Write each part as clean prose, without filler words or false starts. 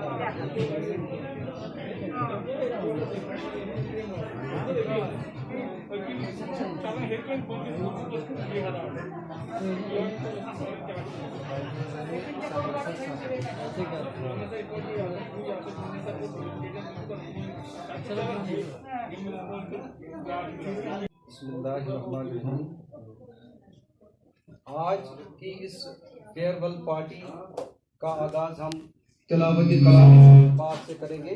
بسم اللہ الرحمن الرحیم۔ آج کی اس فیئرویل پارٹی کا آغاز ہم تلاوت کلام پاک سے کریں گے۔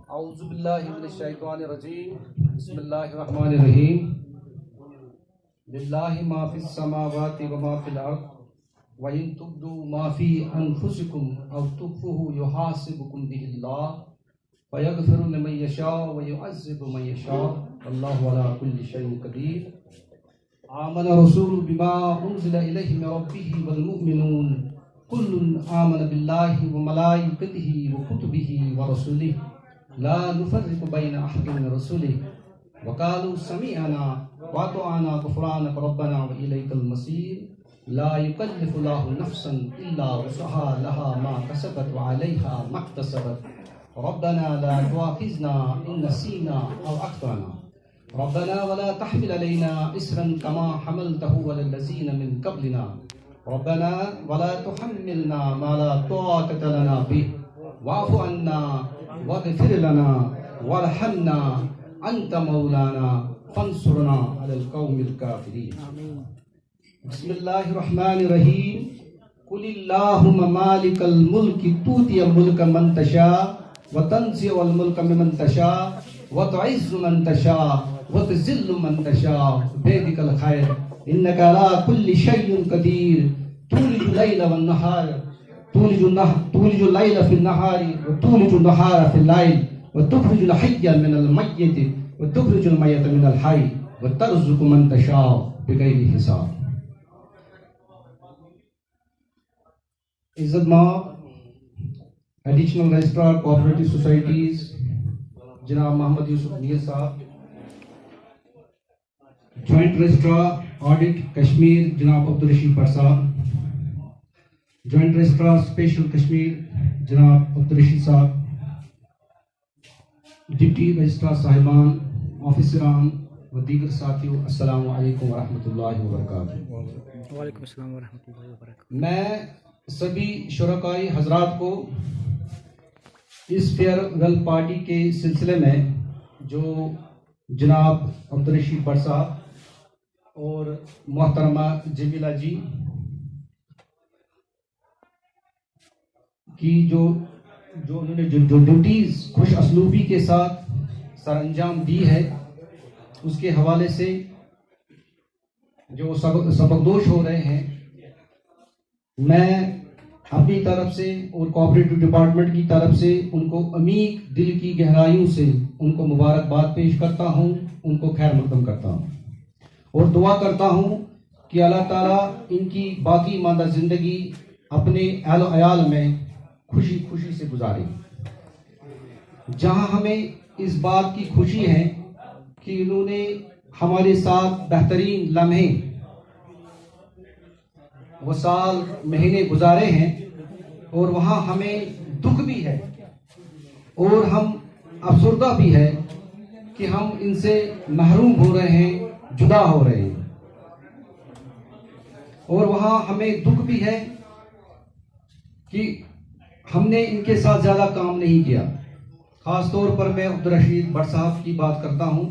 اعوذ باللہ من الشیطان الرجیم، بسم اللہ الرحمن الرحیم۔ للہ ما فی السماوات و ما فی الارض وَإِن تُبْدُوا مَا فِي أَنفُسِكُمْ أَوْ تُخْفُوهُ يُحَاسِبْكُم بِهِ اللَّهُ فَيَغْفِرُ لِمَن يَشَاءُ وَيُعَذِّبُ مَن يَشَاءُ وَاللَّهُ عَلَى كُلِّ شَيْءٍ قَدِيرٌ آمَنَ الرَّسُولُ بِمَا أُنزِلَ إِلَيْهِ مِن رَّبِّهِ وَالْمُؤْمِنُونَ كُلٌّ آمَنَ بِاللَّهِ وَمَلَائِكَتِهِ وَكُتُبِهِ وَرُسُلِهِ لَا نُفَرِّقُ بَيْنَ أَحَدٍ مِّن رُّسُلِهِ وَقَالُوا سَمِعْنَا وَأَطَعْنَا غُفْرَانَكَ رَبَّنَا وَإِلَيْكَ الْمَصِيرُ لا يكلف الله نفسا إلا وسعها لها ما كسبت وعليها ما اكتسبت ربنا لا تؤاخذنا إن نسينا أو أخطأنا ربنا ولا تحمل علينا إصرا كما حملته على الذين من قبلنا ربنا ولا تحملنا ما لا طاقة لنا به واعف عنا واغفر لنا وارحمنا أنت مولانا فانصرنا على القوم الكافرين۔ بسم اللہ الرحمن الرحیم۔ قل اللہم مالک الملک تؤتی الملک من تشاء وتنزع الملک ممن تشاء وتعز من تشاء وتذل من تشاء بيدك الخير انك على كل شيء قدير تولج الليل والنهار تولج الليل في النهار وتولج النهار في الليل وتخرج الحي من الميت وتخرج الميت من الحي وترزق من تشاء بغير حساب۔ عزت مآب ایڈیشنل رجسٹرار کوآپریٹو سوسائٹیز جناب محمد یوسف میر صاحب، جوائنٹ رجسٹرار آڈٹ کشمیر جناب عبدالرشید بٹ صاحب، جوائنٹ رجسٹرار اسپیشل کشمیر جناب عبدالرشید صاحب، ڈپٹی رجسٹرار صاحبان، آفیسران و دیگر ساتھیوں، السلام علیکم ورحمۃ اللہ وبرکاتہ۔ وعلیکم السلام ورحمۃ اللہ وبرکاتہ۔ میں سبھی شرکائی حضرات کو اس فیئرویل پارٹی کے سلسلے میں جو جناب عبدالرشید بٹ صاحب اور محترمہ جمیلہ جی کی جو انہوں نے جو ڈیوٹیز خوش اسلوبی کے ساتھ سر انجام دی ہے، اس کے حوالے سے جو سبکدوش ہو رہے ہیں، میں اپنی طرف سے اور کوآپریٹو ڈپارٹمنٹ کی طرف سے ان کو عمیق دل کی گہرائیوں سے ان کو مبارکباد پیش کرتا ہوں، ان کو خیر مقدم کرتا ہوں اور دعا کرتا ہوں کہ اللہ تعالیٰ ان کی باقی ماندہ زندگی اپنے اہل و عیال میں خوشی خوشی سے گزارے۔ جہاں ہمیں اس بات کی خوشی ہے کہ انہوں نے ہمارے ساتھ بہترین لمحے وہ سال مہینے گزارے ہیں، اور وہاں ہمیں دکھ بھی ہے اور ہم افسردہ بھی ہے کہ ہم ان سے محروم ہو رہے ہیں، جدا ہو رہے ہیں، اور وہاں ہمیں دکھ بھی ہے کہ ہم نے ان کے ساتھ زیادہ کام نہیں کیا۔ خاص طور پر میں عبدالرشید بٹ صاحب کی بات کرتا ہوں،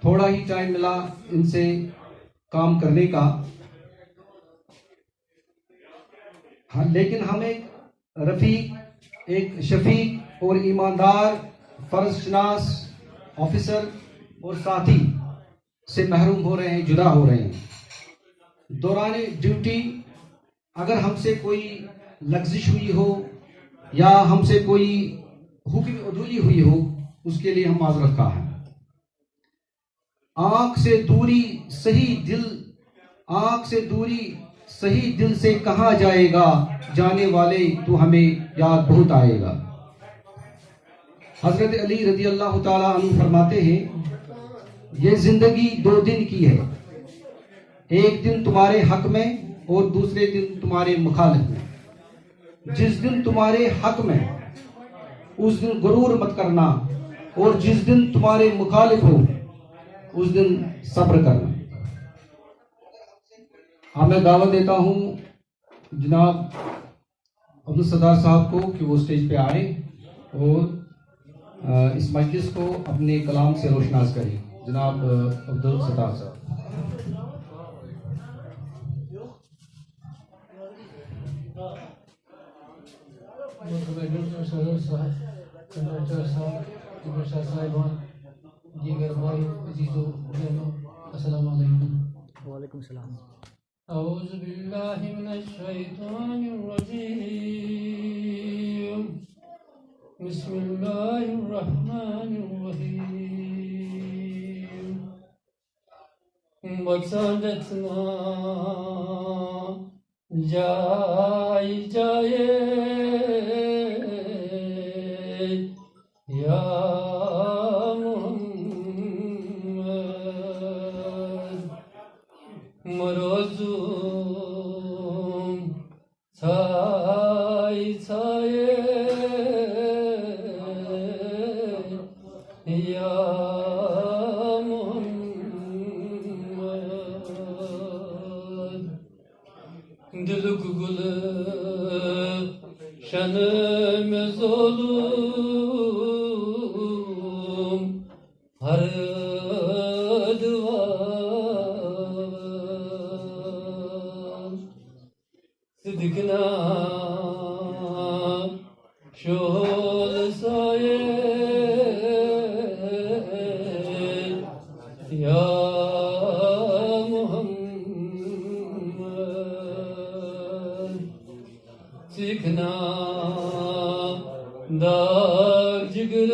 تھوڑا ہی ٹائم ملا ان سے کام کرنے کا، لیکن ہم ایک رفیق، ایک شفیق اور ایماندار فرض شناس آفیسر اور ساتھی سے محروم ہو رہے ہیں، جدا ہو رہے ہیں۔ دوران ڈیوٹی اگر ہم سے کوئی لغزش ہوئی ہو یا ہم سے کوئی حکم عدولی ہوئی ہو، اس کے لیے ہم معذرت خواہ ہیں۔ آنکھ سے دوری صحیح دل سے کہاں جائے گا، جانے والے تو ہمیں یاد بہت آئے گا۔ حضرت علی رضی اللہ تعالیٰ عنہ فرماتے ہیں، یہ زندگی 2 دن کی ہے، ایک دن تمہارے حق میں اور دوسرے دن تمہارے مخالف میں۔ جس دن تمہارے حق میں اس دن غرور مت کرنا، اور جس دن تمہارے مخالف ہو اس دن صبر کرنا۔ ہاں، میں دعوت دیتا ہوں جناب عبدالستار صاحب کو کہ وہ اسٹیج پہ آئیں اور اس مجلس کو اپنے کلام سے روشناس کریں۔ جناب عبدالستار صاحب۔ صدر صاحب، کنڈکٹر صاحب، ٹکٹ صاحبان، دیگر بھائی عزیز و بہنوں، السلام علیکم۔ وعلیکم السلام۔ اعوذ باللہ من الشیطان الرجیم، بسم اللہ الرحمن الرحیم۔ بسالتنا جائے جائے یا محمد، مروزون چھائے چھائے یا محمد، دل کو گل شن میں ظلم ہر دوار، صدقنا شول سائے یا محمد، سیکھنا داغ جگر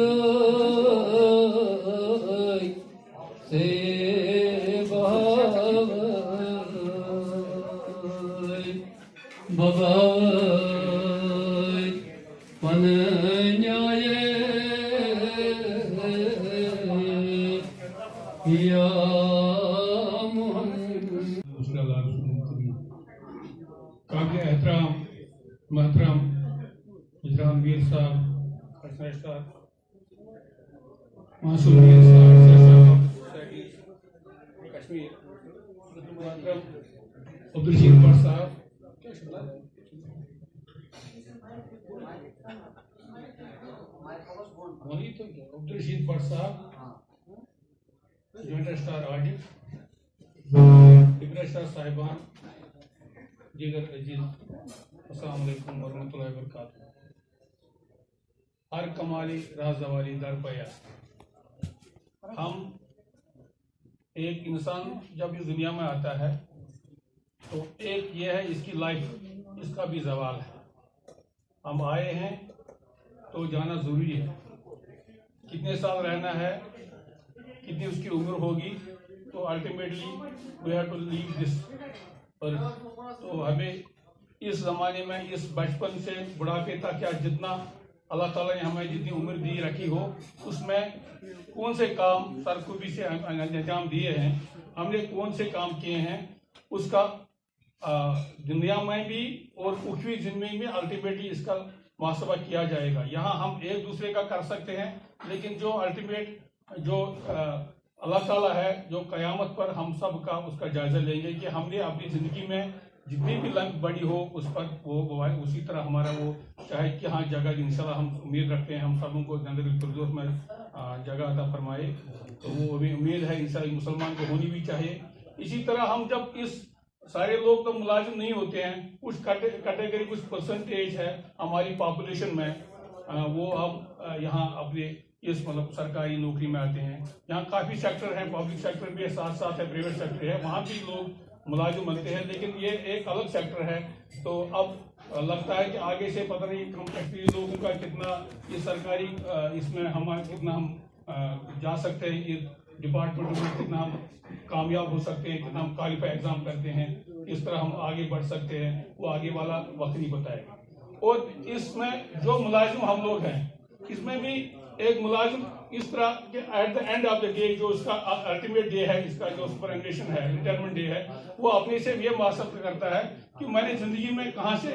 سے بغاوت پن نیائے یا محمد۔ قابل احترام محترم اجرام میر صاحب، منصور میر صاحب، کشمیر، محترم عبدالرشید بٹ صاحب، عبدالرشید بٹ صاحب، joint registrar audit, deputy registrar صاحبان، دیگر عزیز، السلام علیکم ورحمۃ اللہ وبرکاتہ۔ ہر کمالی راز والی در پیا۔ ہم ایک انسان جب اس دنیا میں آتا ہے تو ایک یہ ہے اس کی لائف، اس کا بھی زوال ہے۔ ہم آئے ہیں تو جانا ضروری ہے۔ کتنے سال رہنا ہے، کتنی اس کی عمر ہوگی، تو الٹیمیٹلی وی ہیو ٹو لیو دس ارتھ۔ تو ہمیں اس زمانے میں، اس بچپن سے بڑھاپے تک، یا جتنا اللہ تعالیٰ نے ہمیں جتنی عمر دی رکھی ہو، اس میں کون سے کام سرخوبی سے انجام دیے ہیں، ہم نے کون سے کام کیے ہیں، اس کا دنیا میں بھی اور اخروی زندگی میں الٹیمیٹلی اس کا محاسبہ کیا جائے گا۔ یہاں ہم ایک دوسرے کا کر سکتے ہیں، لیکن جو الٹیمیٹ جو اللہ تعالیٰ ہے، جو قیامت پر ہم سب کا اس کا جائزہ لیں گے کہ ہم نے اپنی زندگی میں جتنی بھی لنگ بڑی ہو اس پر وہ اسی طرح ہمارا وہ چاہے کہ ہاں جگہ انشاءاللہ ہم امید رکھتے ہیں ہم سبوں کو جنت الفردوس میں جگہ عطا فرمائے، تو وہ بھی امید ہے انشاءاللہ مسلمان کو ہونی بھی چاہیے۔ اسی طرح ہم جب اس سارے لوگ تو ملازم نہیں ہوتے ہیں، کچھ کیٹیگری، کچھ پرسنٹیج ہے ہماری پاپولیشن میں، وہ ہم یہاں اپنے اس مطلب سرکاری نوکری میں آتے ہیں۔ یہاں کافی سیکٹر ہیں، پبلک سیکٹر بھی ہے، ساتھ ساتھ ہے پرائیویٹ سیکٹر ہے، وہاں بھی لوگ ملازم بنتے ہیں، لیکن یہ ایک الگ سیکٹر ہے۔ تو اب لگتا ہے کہ آگے سے پتہ نہیں ہم کشمیری لوگوں کا کتنا یہ سرکاری اس میں کتنا ہم جا سکتے ہیں، یہ ڈپارٹمنٹ میں کتنا ہم کامیاب ہو سکتے ہیں، کتنا ہم کوالیفائی ایگزام کرتے ہیں، اس طرح ہم آگے بڑھ سکتے ہیں، وہ آگے والا وقت نہیں بتائے گا۔ اور اس میں جو ملازم ہم لوگ ہیں، اس میں بھی ایک ملازم اس طرح کہ at the end of the day جو اس کا الٹیمیٹ ڈے ہے، اس کا جو سپرانیشن ہے، ریٹائرمنٹ ڈے ہے، وہ اپنے سے یہ محاسبہ کرتا ہے کہ میں نے زندگی میں کہاں سے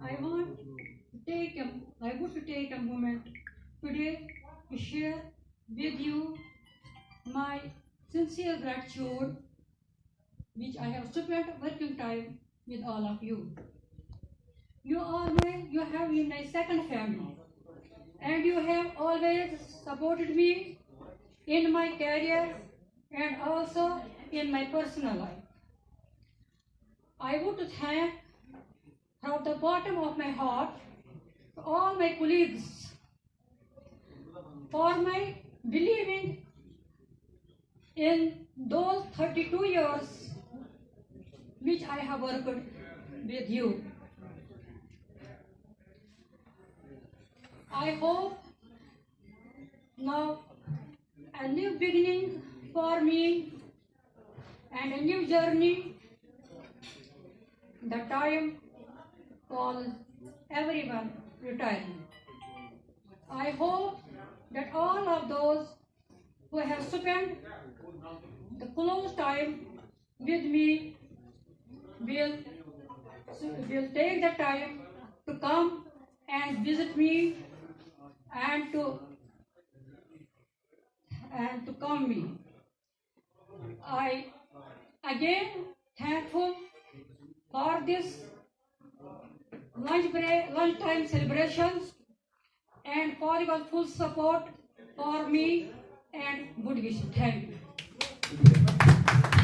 I want to take a moment today to share with you my sincere gratitude which I have spent working time with all of you. You have been my second family, and you have always supported me in my career and also in my personal life. I want to thank from the bottom of my heart all my colleagues for my believing in those 32 years which I have worked with you. I hope now a new beginning for me and a new journey. The time calls everyone retiring. I hope that all of those who have spent the close time with me will take the time to come and visit me and to come me. I again thankful for this lunchtime celebrations and for your full support for me and good wish. Thank you.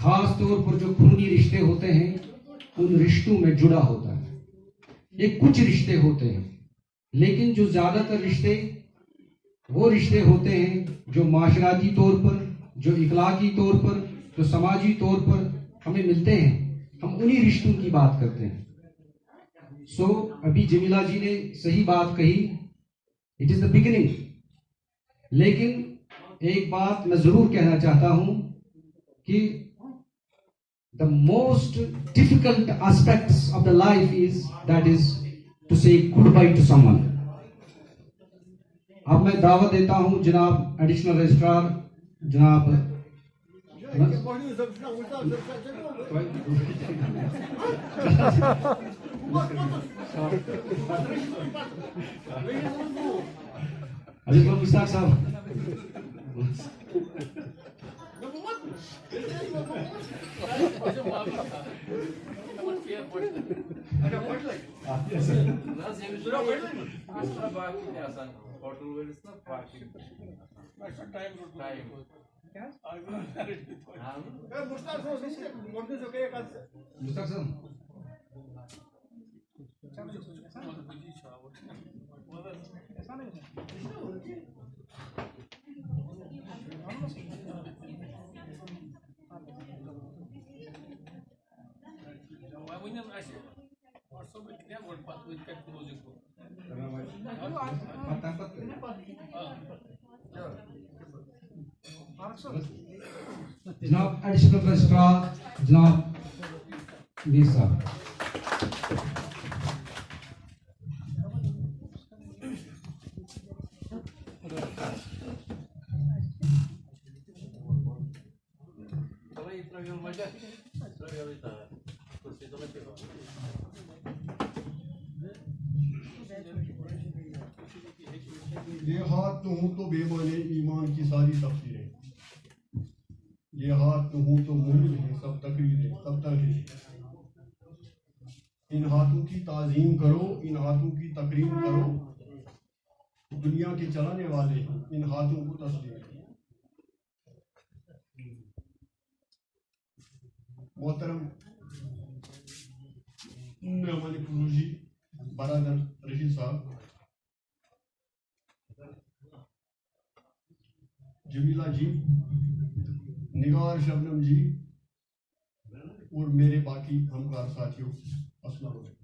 خاص طور پر جو خونی رشتے ہوتے ہیں ان رشتوں میں جڑا ہوتا ہے. یہ کچھ رشتے ہوتے ہیں، لیکن جو زیادہ تر رشتے وہ رشتے ہوتے ہیں جو معاشراتی طور پر، جو اخلاقی طور پر، جو سماجی طور پر ہمیں ملتے ہیں، ہم انہی رشتوں کی بات کرتے ہیں. سو ابھی جمیلہ جی نے صحیح بات کہی، اٹ از دا بگننگ. لیکن ایک بات میں ضرور کہنا چاہتا ہوں کہ the most difficult aspects of the life is to say goodbye to someone. اب میں دعوت دیتا ہوں جناب ایڈیشنل رجسٹرار جناب عزیز مشتاق صاحب. مشتاق صاحب جناب ایڈیشنل رجسٹرار جناب میر صاحب. یہ ہاتھ تو ہوں تو بے معنی ایمان کی ساری تفسیریں، یہ ہاتھ تو ہوں تو مومن ہیں سب تقریریں سب تحریریں. ان ہاتھوں کی تعظیم کرو، ان ہاتھوں کی تقریم کرو، دنیا کے چلانے والے ہیں ان ہاتھوں کو تسلیم. محترم مہمان خصوصی برادر رشید صاحب، جمیلہ جی، نگار شبنم جی اور میرے باقی ہمکار ساتھیوں، السلام علیکم.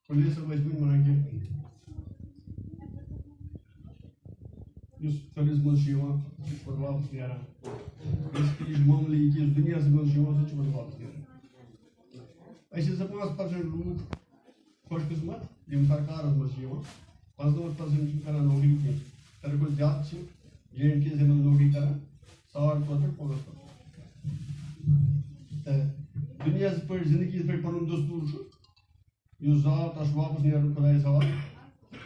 پولیس مجبور ونان کہ اس سروس مجھ واپس نیران اس معاملے یہ دنیا مجھ سہ واپس نیران. اِس 5% لوگ خوش قسمت یم سرکار مجھ 55% کران نوکری کی، ساروی کھۄتہٕ زیادٕ چھِ JNK یس منٛز نوکری کران 4.5% تہٕ دُنیاہس پٲٹھۍ زندگی پٲٹھۍ پنُن دستور چھُ یُس زاو تس واپس نیرُن خۄدایس حوالہٕ.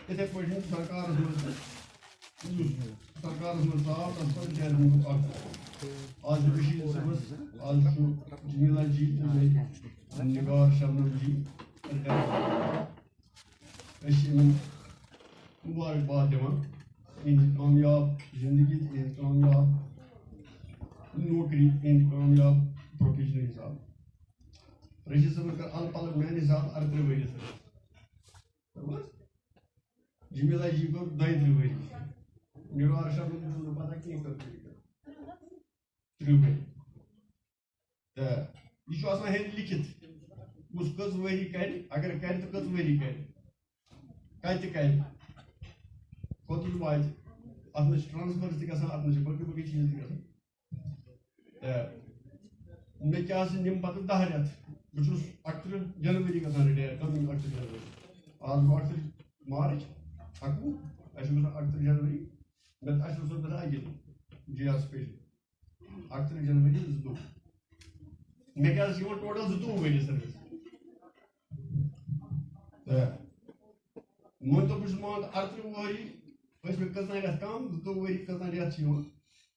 یِتھے پٲٹھۍ سرکارس منٛز یُس سرکارس منٛز زاو تس پتہٕ نیرِ موٗجوٗب اکھ آز چھُ رشید صٲبس، آز چھُ جمیلہ جی، نگار شبنم جی، مبارکباد دِوان اِہنٛدِ کامیاب زندگی تہٕ اِہنٛدِ کامیاب نوکری، اِہنٛدِ کامیاب پروفیشن حساب. رشید صٲبن کٔر الہٕ پلہٕ میانہِ حساب 38 ؤری سٔروِس. جمیلہ جی کوٚر 32 ؤری. نگار شبنم چھُنہٕ مےٚ پتہ کینٛہہ کٔژ ؤری کٔر 30 ؤری. تہٕ یہ چھُ آسان ہیٚرِ لیکھِتھ کُس کٔژ ؤری کرِ، اگر کرِ تہٕ کٔژ ؤری کرِ، کتہِ کرِ، کوٚتَتھ واتہِ. اتھ منٛز چھِ ٹرانسفر تہِ گژھان، اتھ منٛز چھِ باقٕے باقٕے چیٖز تہِ گژھان. تہٕ مےٚ کیٛاہ سا نِم پتہٕ 10 رٮ۪تھ. بہٕ چھُس 31 جنؤری گژھان رِٹایر، کٔژمہِ 31 جنؤری. آز گوٚو 31 مارچ 21، اَسہِ چھُ گژھان 31 جنؤری. اَسہِ اوس گژھان اَکہِ دۄہ جے آر سپیشل 31 جنؤری 22. مےٚ کیٛاہ چھِ یِوان ٹوٹل 22 ؤری سٔروِس. تہٕ مٲنۍتو بہٕ چھُس مان 38 ؤری ٲسۍ مےٚ کٔژتام رٮ۪تھ کم، 22 ؤری کٔژتام رٮ۪تھ چھِ یِوان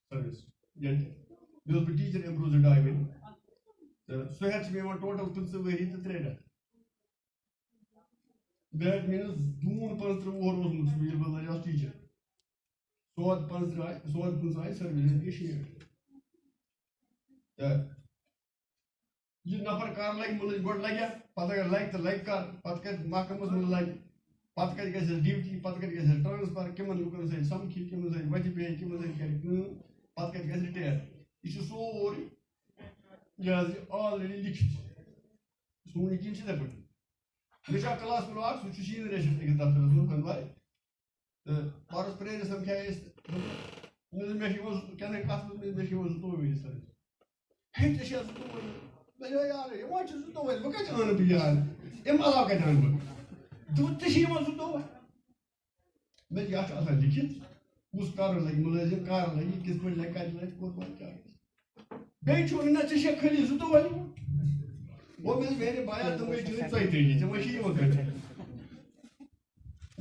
سٔروِس. بیٚیہِ اوسُس بہٕ ٹیٖچر اِمپروٗ 2.5 ؤری. تہٕ سُہ ہٮ۪تھ چھِ مےٚ یِوان ٹوٹل 15 ؤری تہٕ 3 رٮ۪تھ. That means doon 15 woord was we will just teacher. So 15 service issue. یہ نفر کار لگی ملز گوڑ لگیا پتہ اگر لگ تو لگ کر پتہ کر محکمس من لگ پتہ کر گژھِ ڈیوٹی پتہ کر گژھِ ٹرانسفر کمن لوکن سۭتۍ سمکھی کمن سۭتۍ وتہِ بیٚہہِ کمن سۭتۍ کرِ کٲم پتہ کر گژھِ رِٹیر یہ چھُ سورُے یہ حظ آلریڈی لیکھِتھ سون یقیٖن چھِ یِتھَے پٲٹھۍ مےٚ چھُ اکھ کلاس فیلو اکھ سُہ چھُ شیٖن ریشن أکِس دفترس منٛز کھنٛدوارِ تہٕ پرُس پرٛٲرِس سمکھے أسۍ مےٚ چھِ یِوان کیٛاہ کتھ منٛز مےٚ چھِ یِوان 22 ؤری سر ہے ژےٚ چھےٚ 22 ؤری میں یار یِوان چھِ 22 ؤری بہٕ کتہِ اَنہٕ بہٕ یار اَمہِ علاوٕ کتہِ اَنہٕ بہٕ دوٚپ ژےٚ چھِ یِوان 22 ؤری مےٚ چھِ یتھ چھُ آسان لیکھِتھ کُس کَرُن لگہِ مُلٲزِم کر لگہِ کِتھ پٲٹھۍ لگہِ کتہِ لگہِ کوٚت واتہِ کیٛاہ گژھِ بیٚیہِ چھُ نہ ژےٚ چھےٚ خٲلی 22 ؤری گوٚو مےٚ میٛانہِ بایا تِم گٔے چٲنۍ 33 ژےٚ ما چھِ یِوان کٔرِتھ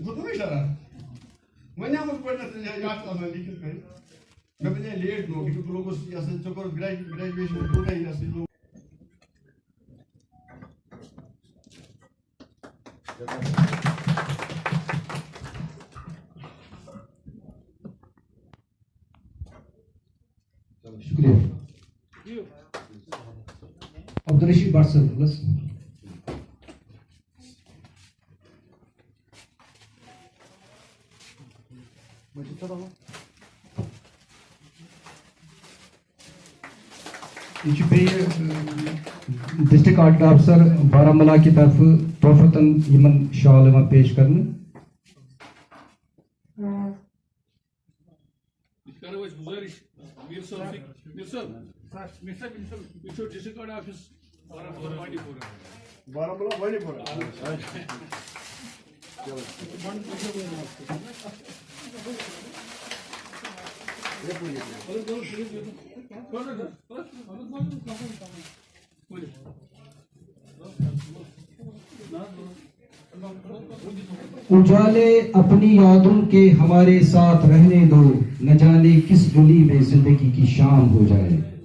گوٚو مےٚ شرار وۄنۍ آمُت گۄڈٕنٮ۪تھ یتھ چھُ آسان لیکھِتھ کٔرِتھ مےٚ بنے لیٹ نوکری بہٕ لوگُس یہِ ہسا ژےٚ کوٚرُتھ گریجویشن برونٛٹھٕے یہِ ہسا لوگ شکریہ عبدالرشید بٹ صاحب بس یہ بیٚیہِ ڈسٹرکٹ آڈٹ آفیسر بارہمولہ کی طرف تحفتن یمن شال یوان پیش کرنے ڈسٹرکٹ آفس بارہمولہ بانڈی پورہ اجالے اپنی یادوں کے ہمارے ساتھ رہنے دو نہ جانے کس گلی میں زندگی کی شام ہو جائے